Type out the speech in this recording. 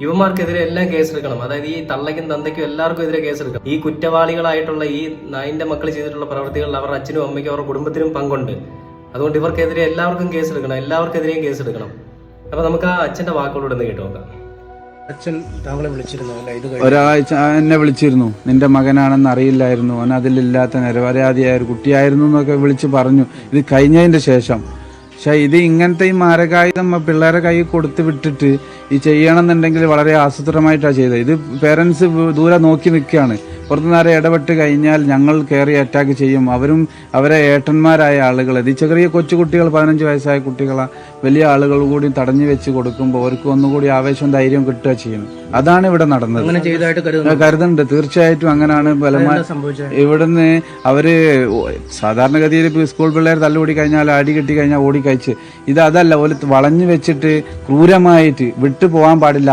ഇവന്മാർക്കെതിരെ എല്ലാം കേസെടുക്കണം. അതായത് ഈ തള്ളയ്ക്കും തന്തയ്ക്കും എല്ലാവർക്കും എതിരെ കേസെടുക്കണം. ഈ കുറ്റവാളികളായിട്ടുള്ള ഈ നായിന്റെ മക്കൾ ചെയ്തിട്ടുള്ള പ്രവൃത്തികളിൽ അവരുടെ അച്ഛനും അമ്മയ്ക്കും അവരുടെ കുടുംബത്തിനും പങ്കുണ്ട്. അതുകൊണ്ട് ഇവർക്കെതിരെ എല്ലാവർക്കും കേസെടുക്കണം, എല്ലാവർക്കെതിരെയും കേസെടുക്കണം. അപ്പൊ നമുക്ക് ആ അച്ഛന്റെ വാക്കുകളോട് ഒന്ന് കേട്ടു നോക്കാം. അച്ഛൻ താങ്കളെ വിളിച്ചിരുന്നു അല്ല? ഒരാഴ്ച എന്നെ വിളിച്ചിരുന്നു. നിന്റെ മകനാണെന്ന് അറിയില്ലായിരുന്നു, അവൻ അതിലില്ലാത്ത നിരപരാധിയായ ഒരു കുട്ടിയായിരുന്നു എന്നൊക്കെ വിളിച്ച് പറഞ്ഞു. ഇത് കഴിഞ്ഞതിന്റെ ശേഷം. പക്ഷെ ഇത് ഇങ്ങനത്തെ ഈ മാരകായുധം പിള്ളേരെ കൈ കൊടുത്ത് വിട്ടിട്ട് ഈ ചെയ്യണമെന്നുണ്ടെങ്കിൽ വളരെ ആസൂത്രണമായിട്ടാണ് ചെയ്തത്. ഇത് പേരൻസ് ദൂരെ നോക്കി നിൽക്കുകയാണ്. പുറത്തുനിന്നേരെ ഇടപെട്ട് കഴിഞ്ഞാൽ ഞങ്ങൾ കയറി അറ്റാക്ക് ചെയ്യും. അവരും അവരെ ഏട്ടന്മാരായ ആളുകൾ, ഇത് ചെറിയ കൊച്ചുകുട്ടികൾ, 15 വയസ്സായ കുട്ടികളെ വലിയ ആളുകൾ കൂടി തടഞ്ഞു വെച്ച് കൊടുക്കുമ്പോൾ അവർക്ക് ഒന്നുകൂടി ആവേശവും ധൈര്യവും കിട്ടുക ചെയ്യുന്നു. അതാണ് ഇവിടെ നടന്നത്. കരുതുന്നുണ്ട്, തീർച്ചയായിട്ടും അങ്ങനെയാണ്. ഇവിടുന്ന് അവര് സാധാരണഗതിയിൽ സ്കൂൾ പിള്ളേർ തല്ലുകൂടി കഴിഞ്ഞാൽ അടി കിട്ടി കഴിഞ്ഞാൽ ഓടിക്കഴിച്ച്, ഇത് അതല്ല, ഒരു വളഞ്ഞു വെച്ചിട്ട് ക്രൂരമായിട്ട് വിട്ടു പോകാൻ പാടില്ല.